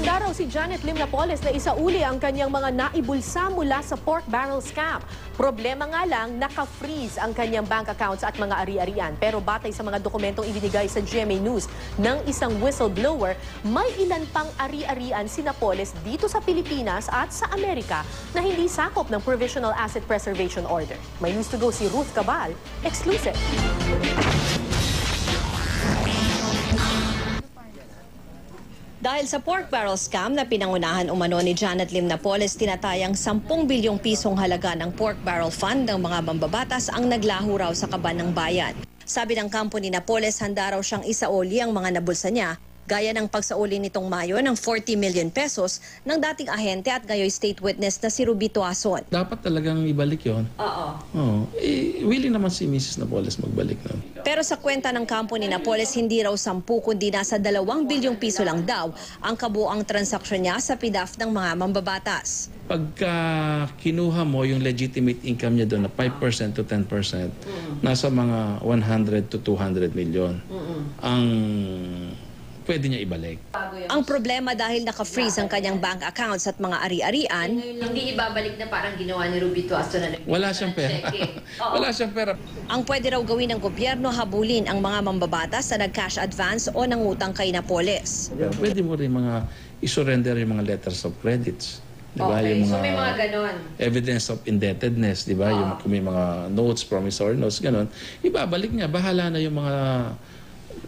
Handa raw si Janet Lim Napoles na isauli ang kanyang mga naibulsa mula sa pork barrel scam. Problema nga lang, naka-freeze ang kanyang bank accounts at mga ari-arian. Pero batay sa mga dokumentong ibinigay sa GMA News ng isang whistleblower, may ilan pang ari-arian si Napoles dito sa Pilipinas at sa Amerika na hindi sakop ng Provisional Asset Preservation Order. May news to go si Ruth Cabal, exclusive. Dahil sa pork barrel scam na pinangunahan umano ni Janet Lim Napoles, tinatayang 10 bilyong pisong halaga ng pork barrel fund ng mga mambabatas ang naglaho raw sa kaban ng bayan. Sabi ng kampo ni Napoles, handa raw siyang isauli ang mga nabulsa niya, gaya ng pagsauli nitong Mayo ng 40 million pesos ng dating ahente at ngayon state witness na si Ruby Tuason. Dapat talagang ibalik yon. Oo. Willing naman si Mrs. Napoles magbalik nun. Pero sa kwenta ng kampo ni Napoles, hindi raw 10 kundi nasa 2 bilyong piso lang daw ang kabuang transaksyon niya sa PDAF ng mga mambabatas. Pagka kinuha mo yung legitimate income niya doon na 5% to 10%, nasa mga 100 to 200 million ang pwede niya ibalik. Ang problema dahil naka-freeze ang kanyang bank accounts at mga ari-arian, Hindi ibabalik na parang ginawa ni Ruby Tuason na Wala siyang pera. Wala siyang pera. ang pwede raw gawin ng gobyerno, habulin ang mga mambabatas na nag-cash advance o nangutang kay Napoles. Pwede mo rin mga isurrender yung mga letters of credits. Diba? Okay, Yung so may mga ganon. evidence of indebtedness, di ba? Yung kung may mga notes, promissory notes, ganon. Ibabalik niya. Bahala na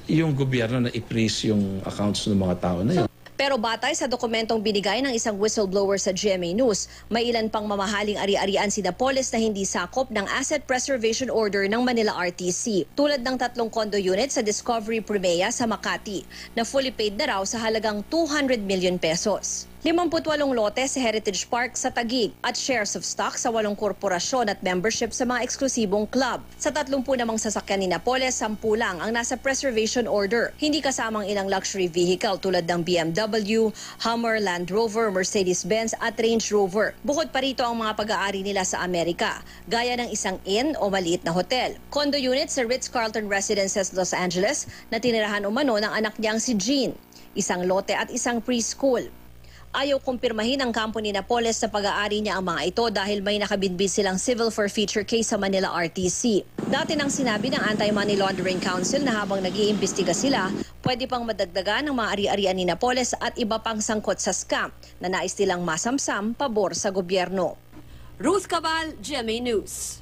yung gobyerno na i-freeze yung accounts ng mga tao na yun. Pero batay sa dokumentong binigay ng isang whistleblower sa GMA News, may ilan pang mamahaling ari-arian si Napoles na hindi sakop ng Asset Preservation Order ng Manila RTC. Tulad ng 3 condo unit sa Discovery Primea sa Makati, na fully paid na raw sa halagang 200 million pesos. 58 lote sa Heritage Park sa Taguig at shares of stock sa 8 korporasyon at membership sa mga eksklusibong club. Sa 30 namang sasakyan ni Napoles, 10 lang ang nasa preservation order. Hindi kasamang ilang luxury vehicle tulad ng BMW, Hummer, Land Rover, Mercedes-Benz at Range Rover. Bukod pa rito ang mga pag-aari nila sa Amerika, gaya ng isang inn o maliit na hotel. Condo unit sa Ritz-Carlton Residences, Los Angeles na tinirahan umano ng anak niyang si Jean, isang lote at isang preschool. Ayaw kumpirmahin ng kampo ni Napoles sa pag-aari niya ang mga ito dahil may nakabinbid silang civil forfeiture case sa Manila RTC. Dati nang sinabi ng Anti-Money Laundering Council na habang nag-iimbestiga sila, pwede pang madagdagan ng mga ari-arian ni Napoles at iba pang sangkot sa scam na nais nilang masamsam pabor sa gobyerno. Ruth Cabal, GMA News.